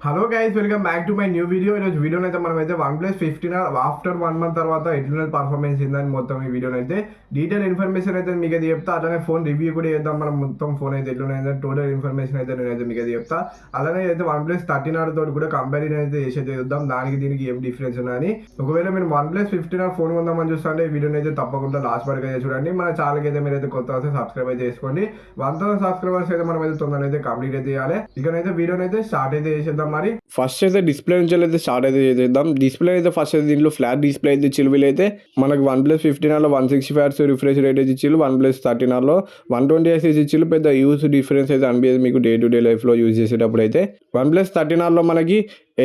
Hello guys, welcome back to my new video. ఈరోజు వీడియోని అయితే మనం అయితే OnePlus 15 ఆఫ్టర్ 1 month తర్వాత ఎట్లున్నది పర్ఫార్మెన్స్ ఏందని మొత్తం ఈ వీడియోని అయితే డీటెయిల్ ఇన్ఫర్మేషన్ అయితే మీకు అయితే చెప్తా. అలానే ఫోన్ రివ్యూ కూడా చేద్దాం. మనం మొత్తం ఫోన్ అయితే ఎట్లున్నది టోటల్ ఇన్ఫర్మేషన్ అయితే నేనైతే మీకు అయితే చెప్తా. అలానే అయితే OnePlus 13 తోటి కూడా కంపారిజన్ అయితే చేసేది చూద్దాం, దానికి దీనికి ఏం డిఫరెన్స్ ఉన్నాయని. ఒకవేళ మీరు OnePlus 15 ఫోన్ కొందామని చూస్తుంటే ఈ వీడియోని అయితే తప్పకుండా లాస్ట్ వరకు అయితే చూడండి. మన ఛానల్కి అయితే మీరైతే కొత్త వస్తే సబ్స్క్రైబ్ అయితే చేసుకోండి. 1000 సబ్స్క్రైబర్స్ అయితే మనం అయితే తొందరగా అయితే కంప్లీట్ అయితే చేయాలి. ఇకనైతే వీడియోని అయితే స్టార్ట్ అయితే చేసేద్దాం. మరి ఫస్ట్ అయితే డిస్ప్లే నుంచి అయితే స్టార్ట్ అయితే చేద్దాం. డిస్ప్లే అయితే ఫస్ట్ అయితే దీంట్లో ఫ్లాట్ డిస్ప్లే అయితే ఇచ్చి వీళ్ళైతే మనకు OnePlus 15 160 Hz రిఫ్రెష్ రేట్ అయితే ఇచ్చి OnePlus 13 120 Hz ఇచ్చి పెద్ద యూస్ డిఫరెన్స్ అయితే అనిపించదు మీకు డే టు డే లైఫ్లో యూజ్ చేసేటప్పుడు. అయితే OnePlus 13 మనకి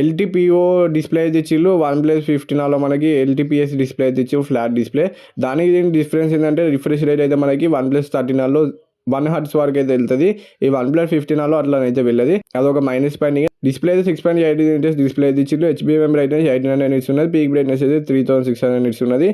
LTPO డిస్ప్లే అయితే ఇచ్చిళ్ళు, OnePlus 15 మనకి LTPS డిస్ప్లే అయితే ఇచ్చి ఫ్లాట్ డిస్ప్లే. దానికి దీనికి డిఫరెన్స్ ఏంటంటే రిఫ్రెష్ రేట్ అయితే మనకి OnePlus 13 1 Hz వరకు అయితే వెళ్తుంది. ఈ OnePlus 15 అట్లనైతే వెళ్ళదు, అదొక మైనస్ పాయింట్. డిస్ప్లే అయితే 6.8 ఇంచెస్ డిస్ప్లే అయితే ఇచ్చిండు. HBM బ్రైట్నెస్ 1800 నిట్స్ ఉన్నది. పీక్ బ్రైట్నెస్ అయితే 3600 నిట్స్ ఉన్నది.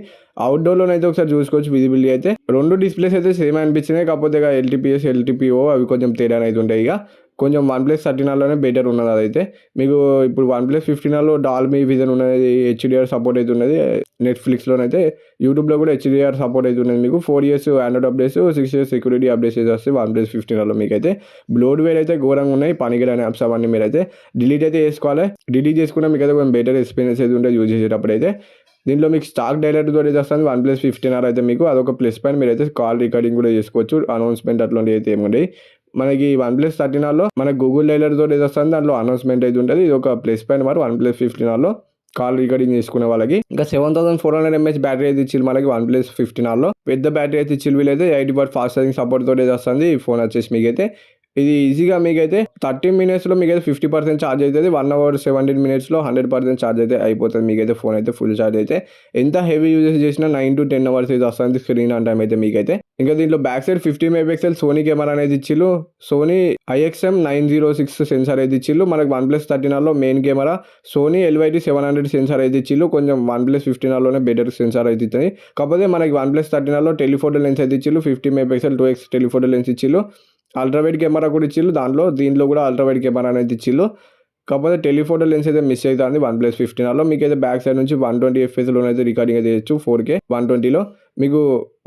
అవుట్డోర్లో అయితే ఒకసారి చూసుకోవచ్చు విజిబిలిటీ అయితే. రెండు డిస్ప్లేస్ అయితే సేమ్ అనిపించినాయి, కాకపోతే ఇక LTPS LTPO అవి కొంచెం తేడా అయితే ఉంటాయి. ఇక కొంచెం OnePlus 13 బెటర్ ఉన్నది. అదైతే మీకు ఇప్పుడు OnePlus 15 డాల్బీ విజన్ ఉన్నది, HDR సపోర్ట్ అయితే ఉన్నది. నెట్ఫ్లిక్స్లోనైతే యూట్యూబ్లో కూడా HDR సపోర్ట్ అయితే ఉన్నది. మీకు 4 years Android updates, 6 years security updates అయితే వస్తాయి OnePlus 15 మీకైతే. బ్లోడ్వేర్ అయితే ఘోరంగా ఉన్నాయి, పనికిరాని యాప్స్ అవన్నీ మీరైతే డిలీట్ అయితే చేసుకోవాలి. డిలీట్ చేసుకుంటే మీకు అయితే కొంచెం బెటర్ ఎక్స్పీరియన్స్ అయితే ఉంటుంది యూజ్ చేసేటప్పుడు. అయితే దీంట్లో మీకు స్టాక్ డైరెక్ట్ తోటి వస్తుంది OnePlus 15 అయితే మీకు అదొక ప్లస్ పాయింట్. మీరైతే కాల్ రికార్డింగ్ కూడా చేసుకోవచ్చు, అనౌన్స్మెంట్ అట్లాంటివి అయితే ఏముండే. మనకి OnePlus 13 మనకి గూగుల్ డైలర్ తోటి వస్తుంది, దాంట్లో అనౌన్స్మెంట్ అయితే ఉంటుంది. ఇది ఒక ప్లస్ పాయింట్ మరి OnePlus 15 కాల్ రికార్డింగ్ చేసుకునే వాళ్ళకి. ఇంకా 7400 mAh బ్యాటరీ అయితే ఇచ్చి మనకి OnePlus 15 పెద్ద బ్యాటరీ అయితే ఇచ్చి వీళ్ళైతే 80W ఫాస్ట్ ఛార్జింగ్ సపోర్ట్ తోటి వస్తుంది ఈ ఫోన్ వచ్చేసి. మీకైతే ఇది ఈజీగా మీకైతే 30 minutesలో మీకైతే 50% ఛార్జ్ అవుతుంది. 1 hour 17 minutesలో 100% ఛార్జ్ అయితే అయిపోతుంది మీకైతే. ఫోన్ అయితే ఫుల్ ఛార్జ్ అయితే ఎంత హెవీ యూజెస్ చేసినా 9 to 10 hours అయితే వస్తుంది స్క్రీన్ ఆన్ టైం అయితే మీకైతే. ఇంకా దీంట్లో back side 50 MP Sony camera అనేది ఇచ్చిళ్ళు. సోనీ IXM 906 సెన్సార్ అయితే ఇచ్చిళ్ళు. మనకి OnePlus 13 main camera Sony LYT 700 sensor అయితే ఇచ్చిళ్ళు. కొంచెం OnePlus 15 బెటర్ సెన్సార్ అయితే ఇచ్చింది. కాకపోతే మనకి OnePlus 13 టెలిఫోటో లెన్స్ అయితే ఇచ్చిళ్ళు. 50 MP 2x టెలిఫోటో లెన్స్ ఇచ్చిళ్ళు. అల్ట్రావైడ్ కెమెరా కూడా ఇచ్చిళ్ళు. దీంట్లో కూడా అల్ట్రావైడ్ కెమెరా అనేది ఇచ్చిళ్ళు. కాకపోతే టెలిఫోటో లెన్స్ అయితే మిస్ అవుతుంది OnePlus 15 మీకైతే బ్యాక్ సైడ్ నుంచి 120 FPS అయితే రికార్డింగ్ అయితే చేయొచ్చు. 4K 120లో మీకు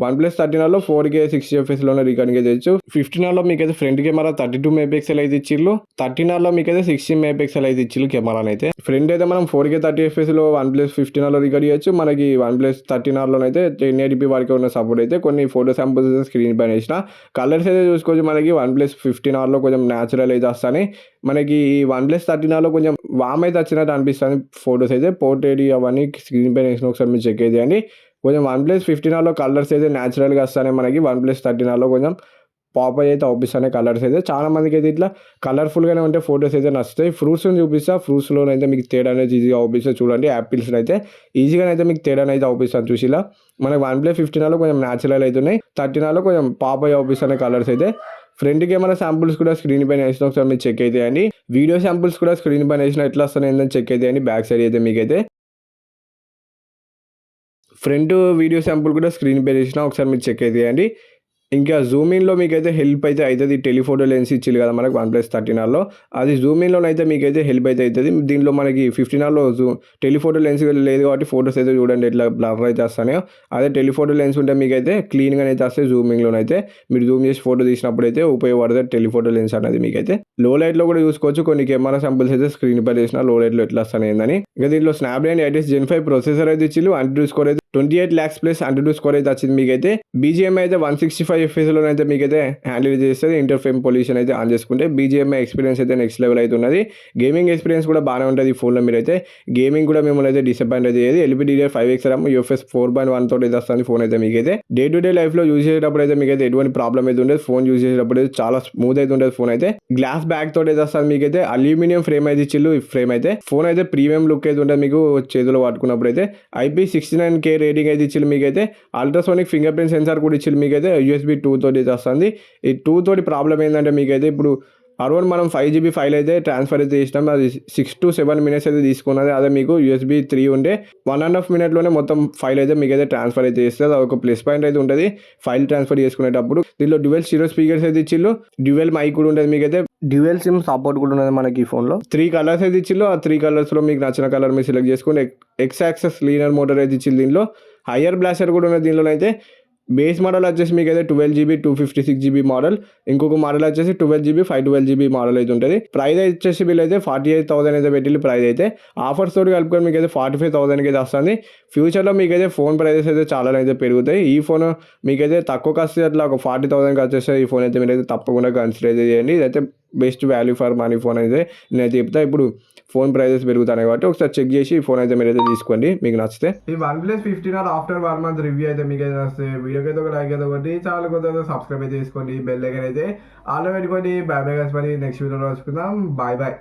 OnePlus 13 4K 60 FPS రికార్డింగ్ అయితే చేయొచ్చు. 15 మీకైతే ఫ్రంట్ కెమెరా 32 MP అయితే ఇచ్చిళ్ళు. 13 మీకైతే 60 MP అయితే ఇచ్చిళ్ళు కెమెరాని అయితే. ఫ్రంట్ అయితే మనం 4K 30 FPS OnePlus 15 రికార్డ్ చేయొచ్చు. మనకి OnePlus 13 అయితే 1080p వరకు ఉన్న సపోర్ట్ అయితే. కొన్ని ఫోటో శాంపుల్స్ స్క్రీన్ పైన వేసిన కలర్స్ అయితే చూసుకోవచ్చు. మనకి OnePlus 15 కొంచెం న్యాచురల్ అయితే వస్తాయి. మనకి OnePlus 13 కొంచెం వామ్ అయితే వచ్చినట్టు అనిపిస్తుంది ఫొటోస్ అయితే. పోర్ట్రేట్ అవన్నీ స్క్రీన్ పైన వేసిన ఒకసారి మీరు చెక్ చేయండి. కొంచెం OnePlus 15 కలర్స్ అయితే న్యాచురల్గా వస్తాయి. మనకి OnePlus 13 కొంచెం పాప్ అయితే అవుపిస్తాయి కలర్స్ అయితే. చాలా మందికి అయితే ఇట్లా కలర్ఫుల్గానే ఉంటే ఫొటోస్ అయితే నచ్చుతాయి. ఫ్రూట్స్ని చూపిస్తా, ఫ్రూట్స్లోనైతే మీకు తేడా అనేది ఈజీగా అవుపిస్తా. చూడండి, యాపిల్స్ని అయితే ఈజీగానైతే మీకు తేడా అయితే అవుపిస్తాను చూసిలా. మనకి OnePlus 15 కొంచెం న్యాచురల్ అవుతున్నాయి. 13 కొంచెం పాప్ అయి అవుపిస్తున్నాయి కలర్స్ అయితే. ఫ్రంట్ కెమెరా శాంపుల్స్ కూడా స్క్రీన్ పైన వేసిన ఒకసారి మీరు చెక్ అయితే అండి. వీడియో శాంపుల్స్ కూడా స్క్రీన్ పైన వేసిన ఎట్లా వస్తున్నాయి ఏంటని చెక్ అయితే అండి. బ్యాక్ సైడ్ అయితే మీకైతే ఫ్రంట్ వీడియో శాంపుల్ కూడా స్క్రీన్ పైన వేసిన ఒకసారి మీరు చెక్ అయితే అండి. ఇంకా జూమిన్లో మీకైతే హెల్ప్ అయితే అవుతుంది. టెలిఫోటో లెన్స్ ఇచ్చింది కదా మనకి OnePlus 13 అది జూమిన్లోనైతే మీకైతే హెల్ప్ అయితే అవుతుంది. దీంట్లో మనకి 15 టెలిఫోటో లెన్స్ లేదు కాబట్టి ఫోటోస్ అయితే చూడండి ఎట్లా బ్లర్ అయితే వస్తాయో. అదే టెలిఫోటో లెన్స్ ఉంటే మీకైతే క్లీన్గా అయితే వస్తాయి. జూమింగ్లోనైతే మీరు జూమ్ చేసి ఫోటో తీసినప్పుడు అయితే ఉపయోగపడుతుంది టెలిఫోటో లెన్స్ అనేది మీకైతే. లో లైట్లో కూడా చూసుకోవచ్చు. కొన్ని కెమెరా శాంపుల్స్ అయితే స్క్రీన్ పై వేసిన లో లైట్లో ఎట్లా వస్తాయి ఏందని. ఇంకా దీంట్లో Snapdragon 8 Gen 5 ప్రొసెసర్ అయితే ఇచ్చిళ్ళు. AnTuTu స్కోర్ అయితే 28 lakhs ప్లస్ AnTuTu స్కోర్ అయితే వచ్చింది మీకైతే. BGMI అయితే 165 FPS అయితే మీకైతే హ్యాండిల్ చేస్తుంది. ఇంటర్ఫేమ్ పొల్యూషన్ అయితే ఆన్ చేసుకుంటే BGMI ఎక్స్పీరియన్స్ అయితే నెక్స్ట్ లెవెల్ అయితే ఉన్నది. గేమింగ్ ఎక్స్పీరియన్స్ కూడా బాగానే ఉంటుంది ఈ ఫోన్లో. మీరైతే గేమింగ్ కూడా మిమ్మల్ని అయితే డిసప్పాయింట్ అయితే చేయదు. LPDDR5X RAM UFS 4.1 తోటి అయితే వస్తుంది ఫోన్ అయితే మీకైతే. డే టు డే లైఫ్లో యూజ్ చేసేటప్పుడు అయితే మీకైతే ఎటువంటి ప్రాబ్లం అయితే ఉండదు. ఫోన్ యూజ్ చేసేటప్పుడు అయితే చాలా స్మూత్ అయితే ఉంటుంది ఫోన్ అయితే. గ్లాస్ బ్యాక్ తోటి అయితే వస్తుంది మీకైతే. అల్యూమినియం ఫ్రేమ్ అయితే ఇచ్చిళ్ళు. ఈ ఫ్రేమ్ అయితే ఫోన్ అయితే ప్రీమియం లుక్ అయితే ఉంటుంది మీకు చేతిలో పట్టుకున్నప్పుడు అయితే. IP69K రేటింగ్ అయితే ఇచ్చిళ్ళు మీకైతే. అల్ట్రాసోనిక్ ఫింగర్ ప్రింట్ సెన్సార్ కూడా ఇచ్చిళ్ళు మీకైతే. USB 2 తోటి అయితే వస్తుంది. ఈ 2 తోటి ప్రాబ్లం ఏంటంటే మీకైతే ఇప్పుడు అరౌండ్ మనం 5GB ఫైల్ అయితే ట్రాన్స్ఫర్ అయితే చేసినాం. అది 6 to 7 minutes అయితే తీసుకున్నది. అదే మీకు USB 3 ఉంటే 1.5 minute మొత్తం ఫైల్ అయితే మీకు అయితే ట్రాన్స్ఫర్ అయితే చేస్తుంది. అది ఒక ప్లస్ పాయింట్ అయితే ఉంటుంది ఫైల్ ట్రాన్స్ఫర్ చేసుకునేటప్పుడు. దీనిలో డ్యూయల్ స్టీరియో స్పీకర్స్ అయితే ఇచ్చిళ్ళు. డ్యూయల్ మైక్ కూడా ఉంటుంది మీకైతే. డ్యూయల్ సిమ్ సపోర్ట్ కూడా ఉన్నది మనకి ఈ ఫోన్లో. 3 కలర్స్ అయితే ఇచ్చిల్లు. ఆ 3 కలర్స్లో మీకు నచ్చిన కలర్ మీరు సెలెక్ట్ చేసుకొని ఎక్స్ యాక్సెస్ లీనర్ మోటార్ అయితే ఇచ్చిల్లు. దీనిలో హయ్యర్ బ్లాస్టర్ కూడా ఉన్నది. దీనిలో అయితే బేస్ మోడల్ వచ్చేసి మీకు అయితే 12GB 256GB మోడల్, ఇంకొక మోడల్ వచ్చేసి 12GB 512GB మోడల్ అయితే ఉంటుంది. ప్రైస్ వచ్చేసి వీళ్ళైతే 48,000 అయితే పెట్టిల్లు. ప్రైస్ అయితే ఆఫర్స్ తోటి కలుపుకొని మీకు అయితే 45,000కి అయితే వస్తుంది. ఫ్యూచర్లో మీకైతే ఫోన్ ప్రైజెస్ అయితే చాలా అయితే పెరుగుతాయి. ఈ ఫోన్ మీకైతే తక్కువ కాస్ట్ అట్లా ఒక 40,000కి వచ్చేస్తే ఈ ఫోన్ అయితే మీరైతే తప్పకుండా కన్సిడర్ అయితే చేయండి. ఇదైతే best value for money phone అయితే నేనైతే చెప్తా. ఇప్పుడు ఫోన్ ప్రైజెస్ పెరుగుతాయి కాబట్టి ఒకసారి చెక్ చేసి ఈ ఫోన్ అయితే మీరైతే తీసుకోండి మీకు నచ్చితే. ఈ OnePlus 15 ఆఫ్టర్ 1 మంత్ రివ్యూ అయితే మీకు అయితే వస్తే వీడియోకి అయితే ఒక లైక్ అయితే ఒకటి చాలా కొంత సబ్స్క్రైబ్ అయితే చేసుకోండి. బెల్ ఐకాన్ అయితే ఆల్ పెట్టుకోండి. బై బై గైస్, మరి నెక్స్ట్ వీడియోలో వచ్చుకుందాం. Bye bye.